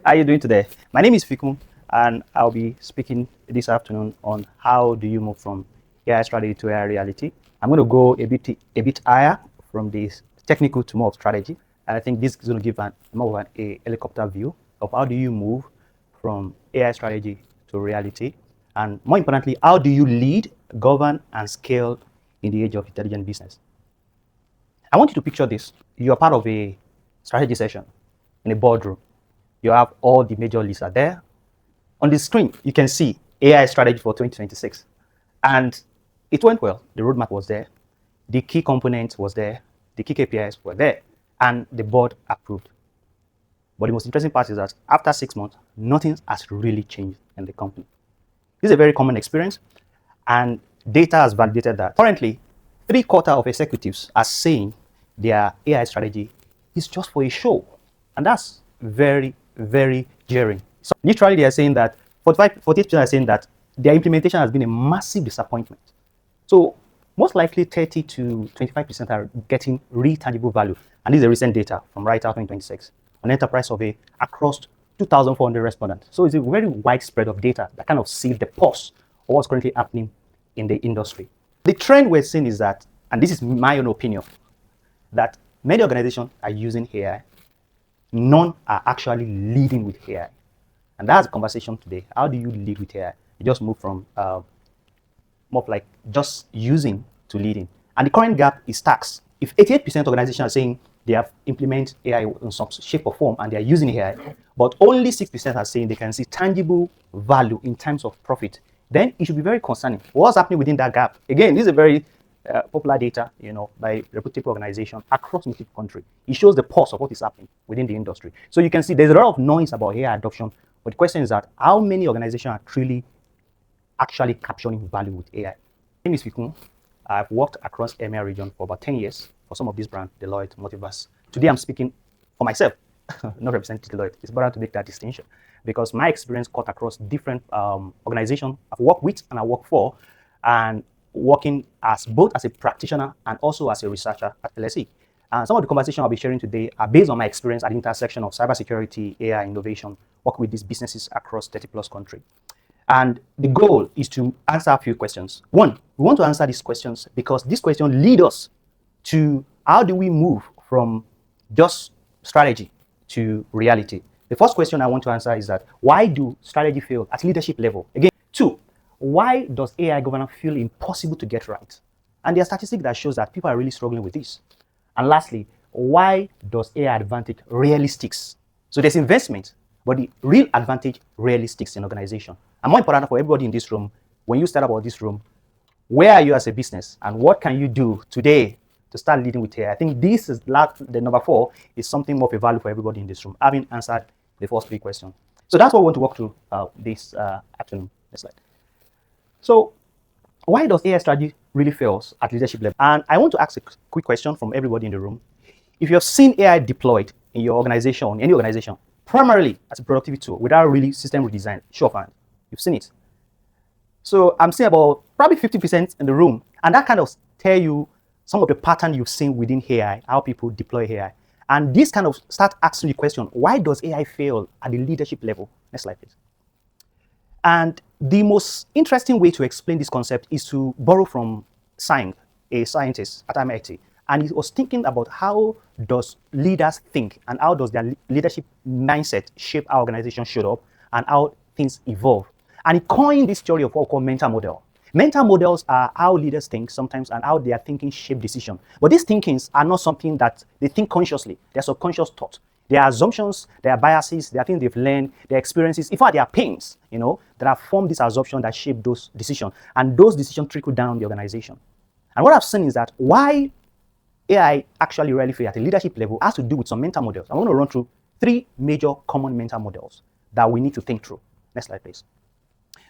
How are you doing today? My name is Fikun, and I'll be speaking this afternoon on how do you move from AI strategy to AI reality. I'm going to go a bit higher from this technical to more of strategy, and I think this is going to give more of a helicopter view of how do you move from AI strategy to reality, and more importantly, how do you lead, govern, and scale in the age of intelligent business. I want you to picture this. You are part of a strategy session in a boardroom. You have all the major leads are there. On the screen, you can see AI strategy for 2026. And it went well. The roadmap was there. The key components was there. The key KPIs were there. And the board approved. But the most interesting part is that after 6 months, nothing has really changed in the company. This is a very common experience. And data has validated that. Currently, 3/4 of executives are saying their AI strategy is just for a show. And that's very, very jarring. So literally, they are saying that 48% are saying that their implementation has been a massive disappointment. So most likely 30 to 25% are getting real tangible value. And this is a recent data from Writer 2026, an enterprise survey across 2,400 respondents. So it's a very widespread of data that kind of sees the pulse of what's currently happening in the industry. The trend we're seeing is that, and this is my own opinion, that many organizations are using AI. None are actually leading with AI. And that's the conversation today. How do you lead with AI? You just move from more like just using to leading. And the current gap is tax. If 88% of organizations are saying they have implemented AI in some shape or form and they are using AI, but only 6% are saying they can see tangible value in terms of profit, then it should be very concerning. What's happening within that gap? Again, this is a very popular data, by reputable organizations across multiple countries. It shows the pulse of what is happening within the industry. So you can see there's a lot of noise about AI adoption, but the question is that how many organizations are truly actually capturing value with AI? My name is Fikun. I've worked across EMEA region for about 10 years for some of these brands, Deloitte, Multiverse. Today I'm speaking for myself, not representing Deloitte. It's better to make that distinction because my experience cut across different organizations I've worked with and I work for, and working as both as a practitioner and also as a researcher at LSE. And some of the conversations I'll be sharing today are based on my experience at the intersection of cybersecurity, AI, innovation, working with these businesses across 30+ countries. And the goal is to answer a few questions. One, we want to answer these questions because these questions lead us to how do we move from just strategy to reality. The first question I want to answer is that why do strategy fail at leadership level? Again, two, why does AI governance feel impossible to get right? And there are statistics that shows that people are really struggling with this. And lastly, why does AI advantage realistics? So there's investment, but the real advantage realistics in organization. And more important for everybody in this room, when you start about this room, where are you as a business and what can you do today to start leading with AI? I think this is the number 4 is something more of a value for everybody in this room, having answered the first 3 questions. So that's what we want to walk through this afternoon. Next slide. So why does AI strategy really fails at leadership level? And I want to ask a quick question from everybody in the room. If you have seen AI deployed in your organization, any organization, primarily as a productivity tool without really system redesign, show of hand, you've seen it. So I'm seeing about probably 50% in the room. And that kind of tell you some of the pattern you've seen within AI, how people deploy AI. And this kind of start asking the question, why does AI fail at the leadership level? Next slide, please. And the most interesting way to explain this concept is to borrow from Sang, a scientist at MIT. And he was thinking about how does leaders think and how does their leadership mindset shape how organizations show up and how things evolve. And he coined this theory of what we call mental model. Mental models are how leaders think sometimes and how their thinking shape decision. But these thinkings are not something that they think consciously. They're subconscious thought. Their assumptions, their biases, their things they've learned, their experiences, in fact, their pains, that have formed this assumption that shape those decisions. And those decisions trickle down the organization. And what I've seen is that why AI actually really fails at a leadership level has to do with some mental models. I want to run through 3 major common mental models that we need to think through. Next slide, please.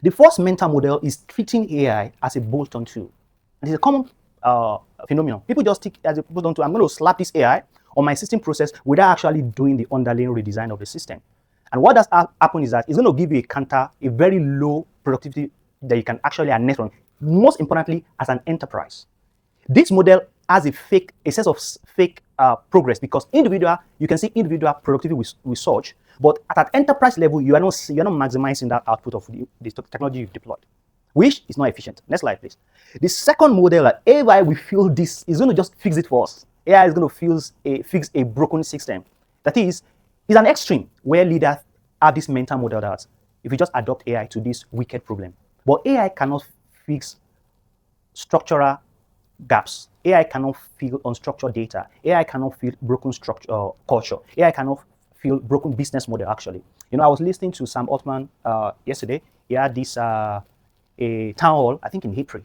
The first mental model is treating AI as a bolt-on tool. And it's a common phenomenon. People just think as a bolt-on tool, I'm going to slap this AI on my system process without actually doing the underlying redesign of the system. And what does happen is that it's going to give you a very low productivity that you can actually harness from, most importantly, as an enterprise. This model has a sense of fake progress because you can see individual productivity with search, But at an enterprise level, you're not maximizing that output of the technology you've deployed, which is not efficient. Next slide, please. The second model, that AI will feel this, is going to just fix it for us. AI is going to fix a broken system. That is an extreme where leaders have this mental model that if you just adopt AI to this wicked problem. But AI cannot fix structural gaps. AI cannot fill unstructured data. AI cannot fill broken structure, culture. AI cannot fill broken business model, actually. You know, I was listening to Sam Altman yesterday. He had this a town hall, I think in Hitri,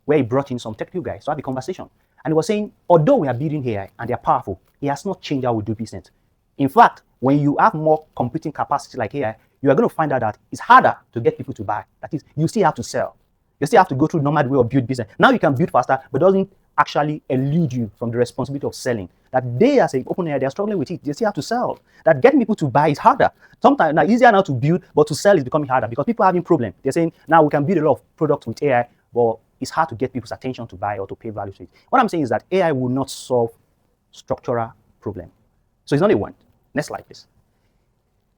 where he brought in some technical guys to have a conversation. And he was saying, although we are building AI and they're powerful, it has not changed how we do business. In fact, when you have more computing capacity like AI, you are going to find out that it's harder to get people to buy. That is, you still have to sell. You still have to go through normal way of build business. Now you can build faster, but it doesn't actually elude you from the responsibility of selling. That they, as an open AI, they're struggling with it. They still have to sell. That getting people to buy is harder. Sometimes now easier now to build, but to sell is becoming harder because people are having problems. They're saying now we can build a lot of products with AI, but it's hard to get people's attention to buy or to pay value to it. What I'm saying is that AI will not solve structural problem. So it's not a one. Next slide, please.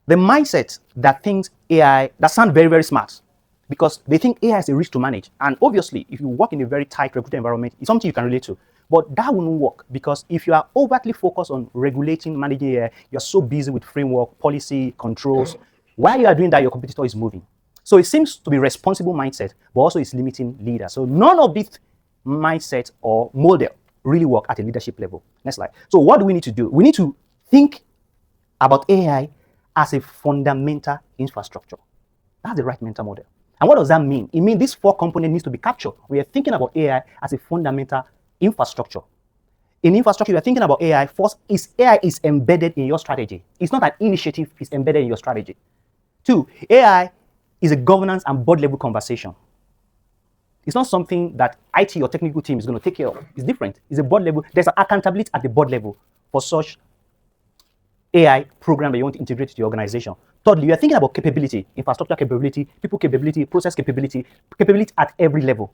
The mindset that thinks AI, that sound very, very smart, because they think AI is a risk to manage. And obviously, if you work in a very tight regulated environment, it's something you can relate to. But that won't work because if you are overtly focused on regulating, managing AI, you're so busy with framework, policy, controls. While you are doing that, your competitor is moving. So it seems to be a responsible mindset, but also it's limiting leaders. So none of this mindset or model really work at a leadership level. Next slide. So what do we need to do? We need to think about AI as a fundamental infrastructure. That's the right mental model. And what does that mean? It means these four components need to be captured. We are thinking about AI as a fundamental infrastructure. In infrastructure, we are thinking about AI. First, AI is embedded in your strategy. It's not an initiative, it's embedded in your strategy. Two, AI is a governance and board level conversation. It's not something that IT or technical team is going to take care of. It's different. It's a board level. There's an accountability at the board level for such AI program that you want to integrate to the organization. Thirdly, you are thinking about capability, infrastructure capability, people capability, process capability at every level.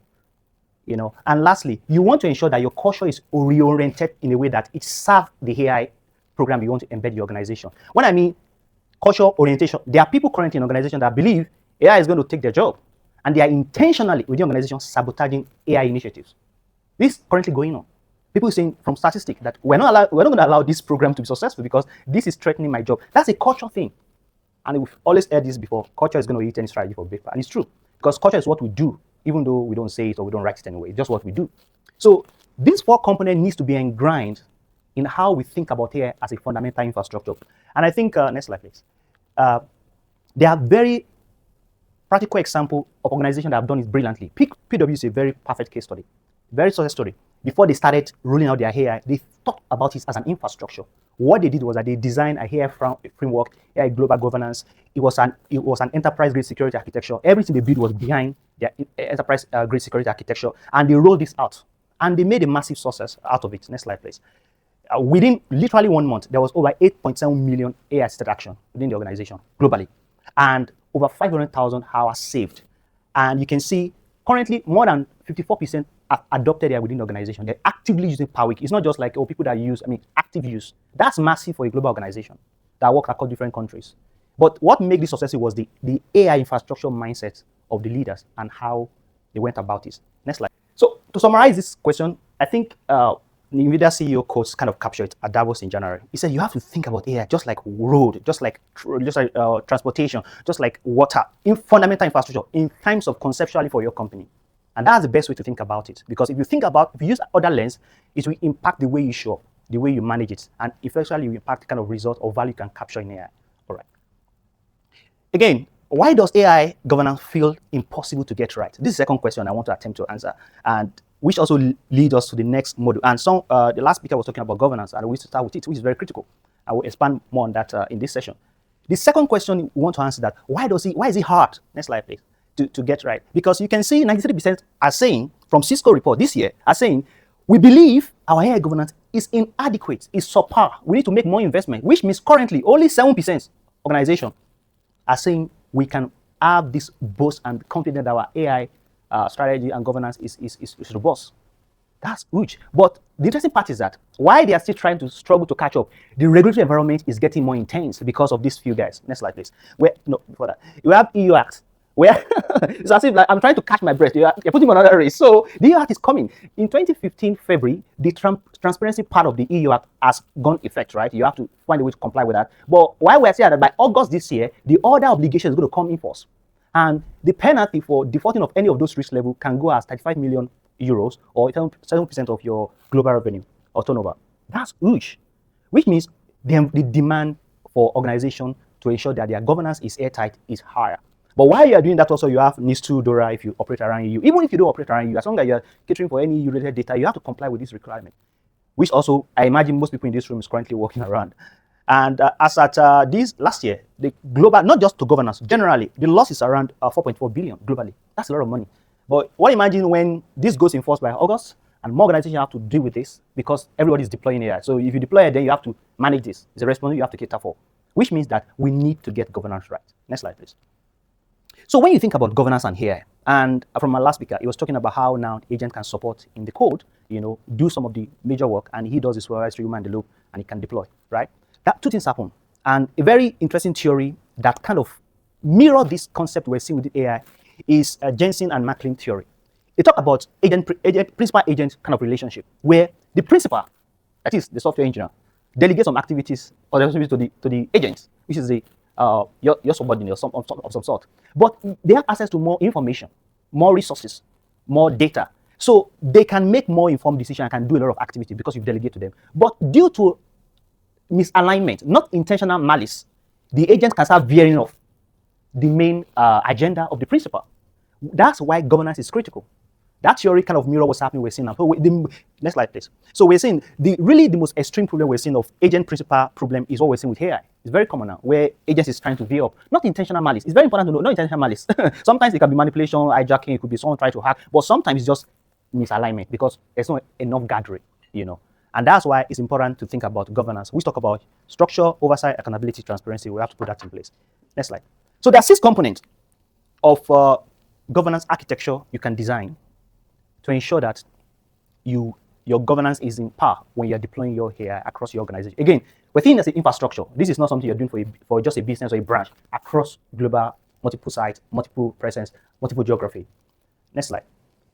You know, and lastly, you want to ensure that your culture is reoriented in a way that it serves the AI program you want to embed in your organization. When I mean culture orientation, there are people currently in organizations that believe AI is going to take their job, and they are intentionally within the organization sabotaging AI initiatives. This is currently going on. People saying from statistics that we're not going to allow this program to be successful because this is threatening my job. That's a culture thing. And we've always heard this before. Culture is going to eat any strategy for breakfast. And it's true. Because culture is what we do, even though we don't say it or we don't write it anyway. It's just what we do. So these four components needs to be ingrained in how we think about AI as a fundamental infrastructure. And I think, next slide, please. There are very practical example of organizations that have done it brilliantly. PwC is a very perfect case study. Very success story. Before they started rolling out their AI, they thought about it as an infrastructure. What they did was that they designed a AI framework, AI global governance. It was an enterprise-grade security architecture. Everything they built was behind their enterprise-grade security architecture, and they rolled this out. And they made a massive success out of it. Next slide, please. Within literally 1 month, there was over 8.7 million AI-assisted action within the organization globally, and over 500,000 hours saved. And you can see currently more than 54% have adopted AI within the organization. They're actively using per week. It's not just like people that use, active use. That's massive for a global organization that works across different countries. But what made this successful was the AI infrastructure mindset of the leaders and how they went about it. Next slide. So to summarize this question, I think the NVIDIA CEO quotes kind of captured it at Davos in January. He said, you have to think about AI just like road, just like transportation, just like water, in fundamental infrastructure in terms of conceptually for your company. And that's the best way to think about it. Because if you use other lens, it will impact the way you show up, the way you manage it, and eventually you impact the kind of result or value you can capture in AI. All right. Again, why does AI governance feel impossible to get right? This is the second question I want to attempt to answer, and which also leads us to the next module. And so the last speaker was talking about governance, and we start with it, which is very critical. I will expand more on that in this session. The second question we want to answer that, why is it hard? Next slide, please. To get right. Because you can see 93% are saying, from Cisco report this year, are saying, we believe our AI governance is inadequate, is subpar. We need to make more investment, which means currently only 7% organization are saying we can have this boast and confident that our AI strategy and governance is robust. That's huge. But the interesting part is that while they are still trying to struggle to catch up, the regulatory environment is getting more intense because of these few guys. Next slide, please. Before that, we have EU Act, where it's as if like I'm trying to catch my breath. You're putting me on another race. So the EU Act is coming. In 2015 February, the transparency part of the EU Act has gone effect, right? You have to find a way to comply with that. But while we're saying that by August this year, the other obligation is going to come in force. And the penalty for defaulting of any of those risk level can go as 35 million euros or 7% of your global revenue or turnover. That's huge, which means the demand for organization to ensure that their governance is airtight is higher. But while you are doing that, also you have NIS2 DORA if you operate around EU. Even if you don't operate around EU, as long as you're catering for any EU-related data, you have to comply with this requirement, which also I imagine most people in this room is currently working around. And as at this last year, the global, not just to governance, generally, the loss is around 4.4 billion globally. That's a lot of money. But what imagine when this goes in force by August and more organizations have to deal with this because everybody is deploying AI. So if you deploy it, then you have to manage this. It's a responsibility you have to cater for, which means that we need to get governance right. Next slide, please. So when you think about governance and AI, and from my last speaker, he was talking about how now agent can support in the code, do some of the major work, and he does this for us, human in the loop, and he can deploy, right? That two things happen. And a very interesting theory that kind of mirror this concept we're seeing with AI is Jensen and Macklin theory. They talk about principal-agent kind of relationship, where the principal, that is the software engineer, delegates some activities or responsibilities to the agent, which is your subordinate of some sort. But they have access to more information, more resources, more data. So they can make more informed decisions and can do a lot of activity because you've delegated to them. But due to misalignment, not intentional malice, the agent can start veering off the main agenda of the principal. That's why governance is critical. That theory kind of mirror what's happening we're seeing now. So next slide, please. So we're seeing the most extreme problem we're seeing of agent-principal problem is what we're seeing with AI. It's very common now, where agents is trying to veer off. Not intentional malice. It's very important to know, not intentional malice. Sometimes it can be manipulation, hijacking, it could be someone trying to hack, but sometimes it's just misalignment because there's not enough gathering, And that's why it's important to think about governance. We talk about structure, oversight, accountability, transparency. We have to put that in place. Next slide. So there are 6 components of governance architecture you can design to ensure that your governance is in par when you're deploying your AI across your organization. Again, we're thinking as an infrastructure. This is not something you're doing for just a business or a branch across global, multiple sites, multiple presence, multiple geography. Next slide.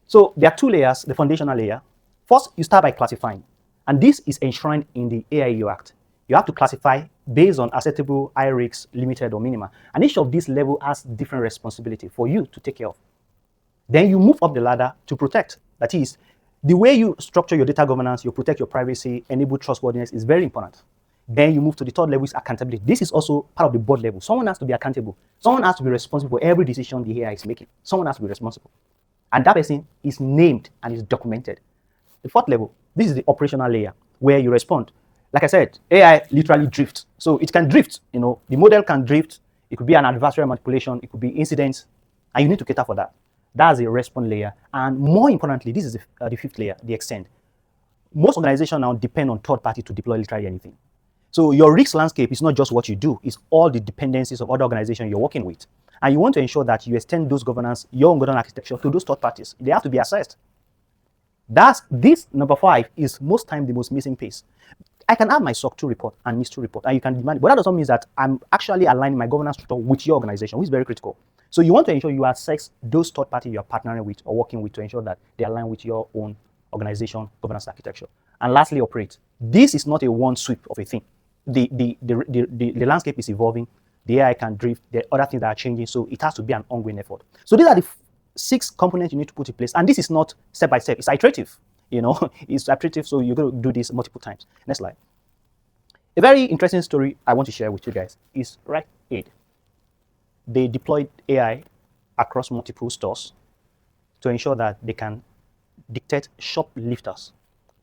So there are 2 layers, the foundational layer. First, you start by classifying. And this is enshrined in the AIU Act. You have to classify based on acceptable, high risks, limited, or minimal. And each of these levels has different responsibility for you to take care of. Then you move up the ladder to protect. That is, the way you structure your data governance, you protect your privacy, enable trustworthiness is very important. Then you move to the 3rd level is accountability. This is also part of the board level. Someone has to be accountable. Someone has to be responsible for every decision the AI is making. Someone has to be responsible. And that person is named and is documented. The 4th level, this is the operational layer where you respond. Like I said, AI literally drifts. So it can drift, The model can drift. It could be an adversarial manipulation. It could be incidents. And you need to cater for that. That's a response layer. And more importantly, this is the 5th layer, the extend. Most organizations now depend on third party to deploy literally anything. So your risk landscape is not just what you do, it's all the dependencies of other organizations you're working with. And you want to ensure that you extend those governance, your own governance architecture to those third parties. They have to be assessed. This number 5 is most times the most missing piece. I can have my SOC 2 report and NIS 2 report, and you can demand it, but that doesn't mean that I'm actually aligning my governance structure with your organization, which is very critical. So you want to ensure you assess those third parties you're partnering with or working with to ensure that they align with your own organization governance architecture. And lastly, operate. This is not a one sweep of a thing. The landscape is evolving. The AI can drift. There are other things that are changing, so it has to be an ongoing effort. So these are the 6 components you need to put in place, and this is not step by step. It's iterative. It's iterative, so you're going to do this multiple times. Next slide. A very interesting story I want to share with you guys is Rite Aid. They deployed AI across multiple stores to ensure that they can dictate shoplifters,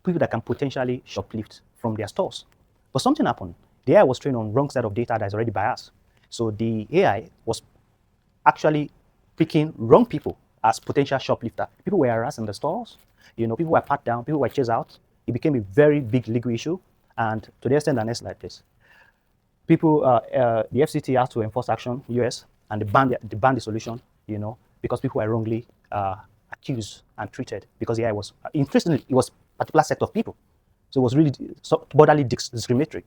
people that can potentially shoplift from their stores. But something happened. The AI was trained on wrong set of data that is already biased. So the AI was actually picking wrong people as potential shoplifters. People were harassed in the stores. People were pat down. People were chased out. It became a very big legal issue. And to the extent that next slide, please. People, the FCT has to enforce action, US, and they banned the solution, because people were wrongly accused and treated because AI was, interestingly, it was a particular set of people. So it was really borderline discriminatory.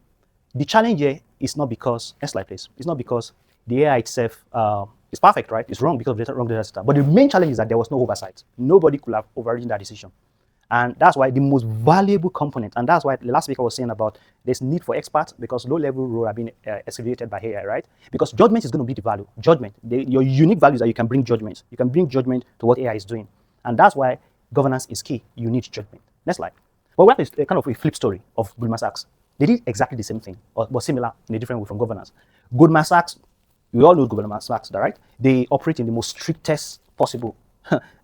The challenge here is not because, next slide please, it's not because the AI itself is perfect, right? It's wrong because of the wrong data set. But the main challenge is that there was no oversight. Nobody could have overridden that decision. And that's why the most valuable component, and that's why the last speaker was saying about there's need for experts because low-level roles are being excavated by AI, right? Because judgment is going to be the value. Judgment, your unique values that you can bring judgment. You can bring judgment to what AI is doing. And that's why governance is key. You need judgment. Next slide. Well, we have a kind of a flip story of Goldman Sachs. They did exactly the same thing, or similar in a different way from governance. Goldman Sachs, we all know Goldman Sachs, right? They operate in the most strictest possible.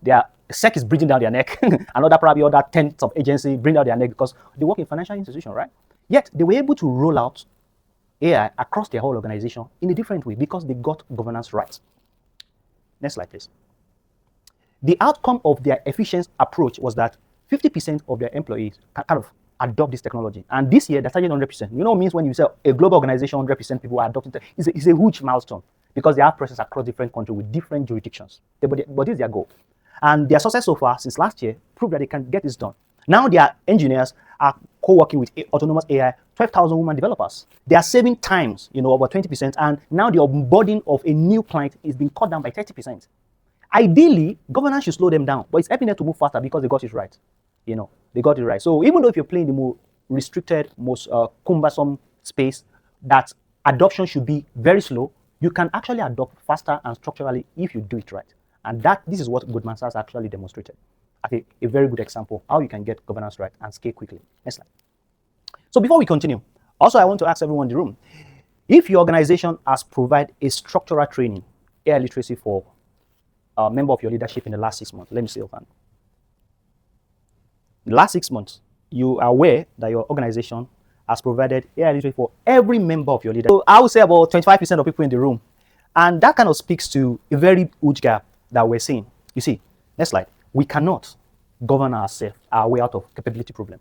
Their SEC is breathing down their neck. Another probably other tens of agencies bring down their neck because they work in financial institution, right? Yet they were able to roll out AI across their whole organization in a different way because they got governance right. Next slide, please. The outcome of their efficient approach was that 50% of their employees can kind of adopt this technology. And this year, they're targeting 100%. You know what it means when you say a global organization, 100% people are adopting it? It's a huge milestone because they have presence across different countries with different jurisdictions. But this is their goal. And their success so far since last year proved that they can get this done. Now their engineers are co-working with autonomous AI, 12,000 women developers. They are saving times, over 20%, and now the onboarding of a new client is being cut down by 30%. Ideally, governance should slow them down, but it's helping them to move faster because they got it right. They got it right. So even though if you're playing the more restricted, most cumbersome space, that adoption should be very slow, you can actually adopt faster and structurally if you do it right. And this is what Goldman Sachs actually demonstrated. I think a very good example how you can get governance right and scale quickly. Next slide. So before we continue, also I want to ask everyone in the room, if your organization has provided a structural training, AI literacy for a member of your leadership in the last 6 months, let me see your hand. In the last 6 months, you are aware that your organization has provided AI literacy for every member of your leadership. So I would say about 25% of people in the room. And that kind of speaks to a very huge gap that we're seeing. You see, next slide. We cannot govern ourselves, our way out of capability problem.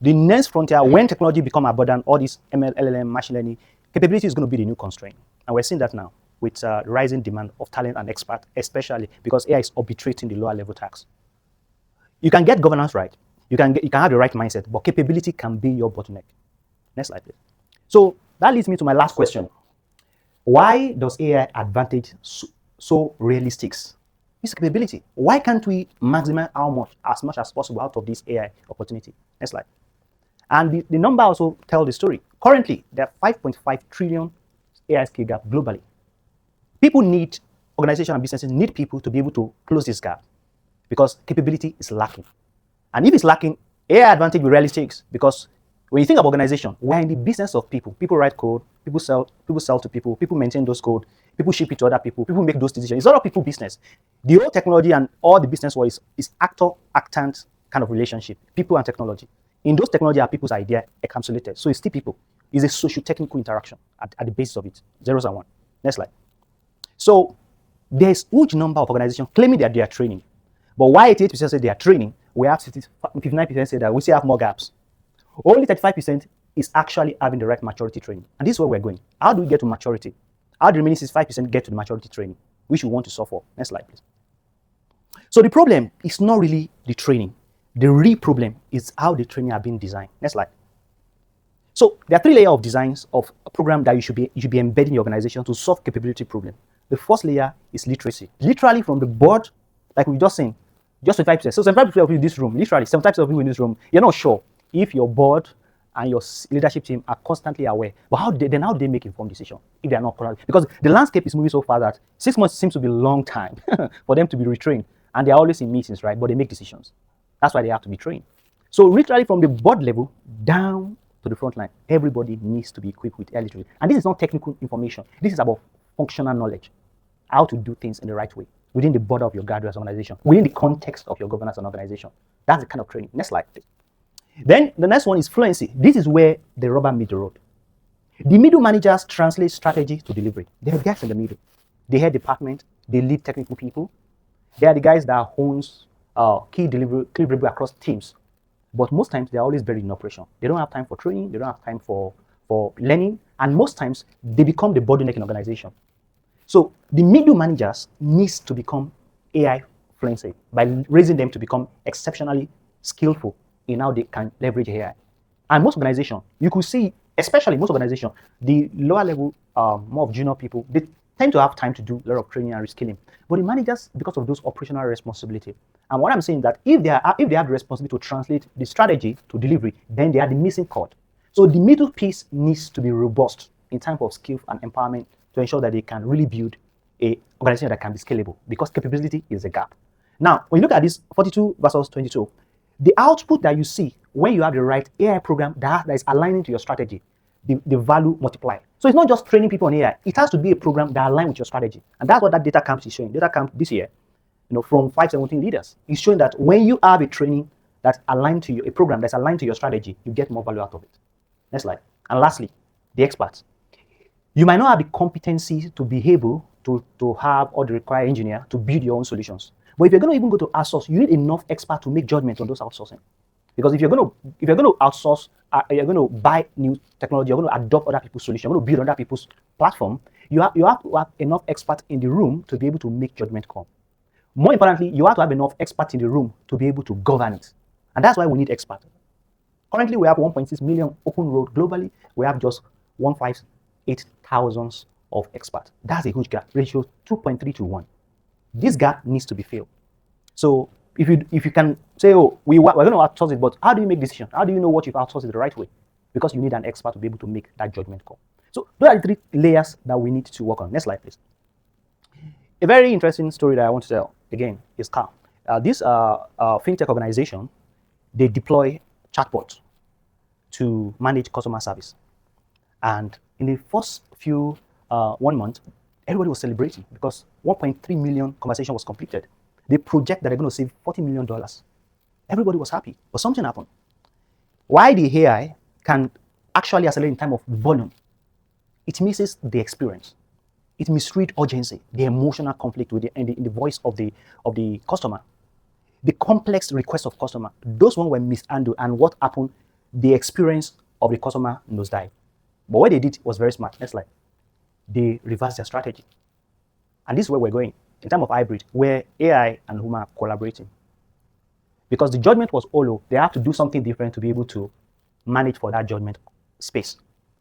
The next frontier, when technology become abundant, all this ML, LLM, machine learning, capability is going to be the new constraint. And we're seeing that now with rising demand of talent and expert, especially because AI is arbitrating the lower level tasks. You can get governance right. You can have the right mindset, but capability can be your bottleneck. Next slide, please. So that leads me to my last question. Why does AI advantage so realistic? This capability. Why can't we maximize as much as possible out of this AI opportunity? Next slide. And the number also tells the story. Currently, there are 5.5 trillion AI skill gap globally. Organizations and businesses need people to be able to close this gap because capability is lacking. And if it's lacking, AI advantage will rarely takes because when you think of organization, we're in the business of people. People write code, people sell to people maintain those code, people ship it to other people make those decisions. It's all a people business. The whole technology and all the business world is actor-actant kind of relationship, people and technology. In those technology are people's idea encapsulated. So it's still people. It's a socio-technical interaction at the basis of it, zeros and one. Next slide. So there's a huge number of organizations claiming that they are training. But why 88% say they are training, we have 59% say that we still have more gaps. Only 35% is actually having the right maturity training. And this is where we're going. How do we get to maturity? How do the remaining 65% get to the maturity training, which we want to solve for? Next slide, please. So the problem is not really the training. The real problem is how the training are being designed. Next slide. So there are 3 layers of designs of a program that you should be embedding in your organization to solve capability problem. The first layer is literacy. Literally from the board, like we just saying, just 75%. So 75% of you in this room, literally 75% of you in this room, you're not sure if your board and your leadership team are constantly aware. But how do they make informed decisions if they are not currently? Because the landscape is moving so fast that 6 months seems to be a long time for them to be retrained. And they're always in meetings, right? But they make decisions. That's why they have to be trained. So literally from the board level down to the front line, everybody needs to be equipped with AI literacy. And this is not technical information. This is about functional knowledge. How to do things in the right way within the border of your guardrails organization, within the context of your governance and organization. That's the kind of training. Next slide, please. Then the next one is fluency. This is where the rubber meets the road. The middle managers translate strategy to delivery. There are gaps in the middle. They head department, they lead technical people. They are the guys that owns key delivery across teams. But most times they're always buried in operation. They don't have time for training, they don't have time for learning, and most times they become the bottleneck in organization. So the middle managers needs to become AI fluency, by raising them to become exceptionally skillful in how they can leverage AI. And most organizations, you could see, especially most organizations, the lower level, more of junior people, they tend to have time to do a lot of training and reskilling. But the managers, because of those operational responsibility, and what I'm saying that if they have the responsibility to translate the strategy to delivery, then they are the missing cord. So the middle piece needs to be robust in terms of skill and empowerment to ensure that they can really build a organization that can be scalable, because capability is a gap. Now, when you look at this 42 versus 22, the output that you see when you have the right AI program that is aligning to your strategy, the value multiplier. So it's not just training people on AI. It has to be a program that aligns with your strategy. And that's what that data camp is showing. Data camp this year, from 517 leaders, is showing that when you have a training that's aligned to you, a program that's aligned to your strategy, you get more value out of it. Next slide. And lastly, the experts. You might not have the competency to be able to have all the required engineer to build your own solutions. But if you're going to even go to outsource, you need enough expert to make judgment on those outsourcing. Because if you're going to outsource, you're going to buy new technology, you're going to adopt other people's solutions, you're going to build other people's platform, you have to have enough experts in the room to be able to make judgment call. More importantly, you have to have enough experts in the room to be able to govern it. And that's why we need experts. Currently, we have 1.6 million open road globally. We have just 158,000 of experts. That's a huge gap, ratio 2.3 to 1. This gap needs to be filled. So if you can say, oh, we're going to outsource it, but how do you make decisions? How do you know what you've outsourced it the right way? Because you need an expert to be able to make that judgment call. So those are the 3 layers that we need to work on. Next slide, please. A very interesting story that I want to tell, again, is Car. This fintech organization, they deploy chatbots to manage customer service. And in the first few 1 month, everybody was celebrating because 1.3 million conversation was completed. They project that they're going to save $40 million. Everybody was happy, but something happened. Why the AI can actually accelerate in time of volume, it misses the experience. It misreads urgency, the emotional conflict with in the voice of the customer. The complex requests of customer, those ones were mishandled, and what happened, the experience of the customer nosedive. But what they did was very smart. Next slide. They reversed their strategy. And this is where we're going in terms of hybrid, where AI and human are collaborating. Because the judgment was hollow, they have to do something different to be able to manage for that judgment space.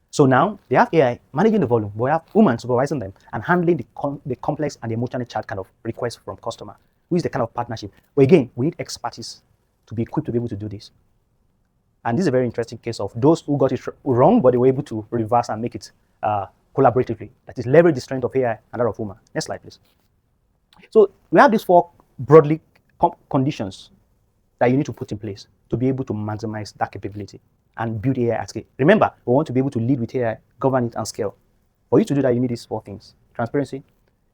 So now they have AI managing the volume, but we have humans supervising them and handling the complex and the emotionally charged kind of requests from customer, who is the kind of partnership. But again, we need expertise to be equipped to be able to do this. And this is a very interesting case of those who got it wrong, but they were able to reverse and make it collaboratively. That is, leverage the strength of AI and that of human. Next slide, please. So we have these 4 broadly conditions that you need to put in place to be able to maximize that capability and build AI at scale. Remember, we want to be able to lead with AI, govern it, and scale. For you to do that, you need these 4 things. Transparency,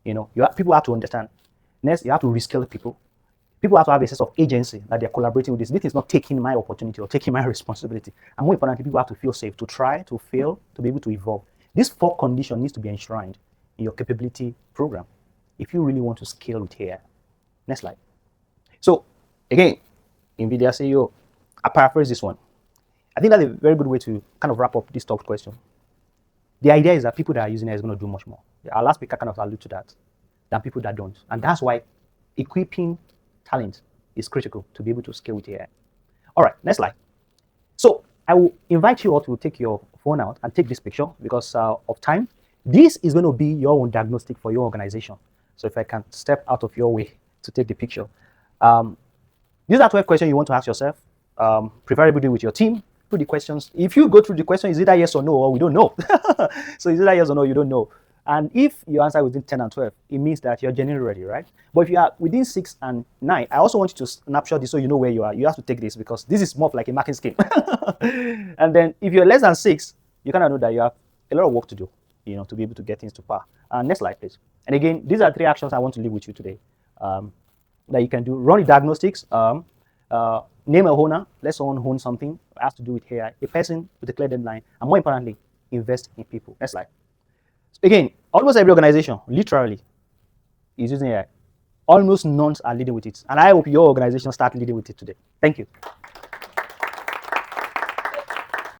people have to understand. Next, you have to reskill people. People have to have a sense of agency that they're collaborating with this. This is not taking my opportunity or taking my responsibility. And more importantly, people have to feel safe to try, to fail, to be able to evolve. These 4 conditions needs to be enshrined in your capability program if you really want to scale with AI. Next slide. So again, NVIDIA CEO, I paraphrase this one. I think that's a very good way to kind of wrap up this top question. The idea is that people that are using it is going to do much more. Our last speaker kind of alluded to that, than people that don't. And that's why equipping talent is critical to be able to scale with AI. All right, next slide. So I will invite you all to take your phone out and take this picture because of time. This is going to be your own diagnostic for your organization. So if I can step out of your way to take the picture. These are 12 questions you want to ask yourself, preferably with your team. Through the questions. If you go through the question, is either yes or no, or we don't know. So is either yes or no, you don't know. And if you answer within 10 and 12, it means that you're genuinely ready, right? But if you are within 6 and 9, I also want you to snapshot this so you know where you are. You have to take this because this is more of like a marking scheme. And then if you're less than 6, you kind of know that you have a lot of work to do, to be able to get things to par. Next slide, please. And again, these are 3 actions I want to leave with you today that you can do. Run the diagnostics. Name a owner. Let someone own something. It has to do with AI. A person with a clear deadline. And more importantly, invest in people. Next slide. So again, almost every organization, literally, is using AI. Almost none are leading with it. And I hope your organization start leading with it today. Thank you.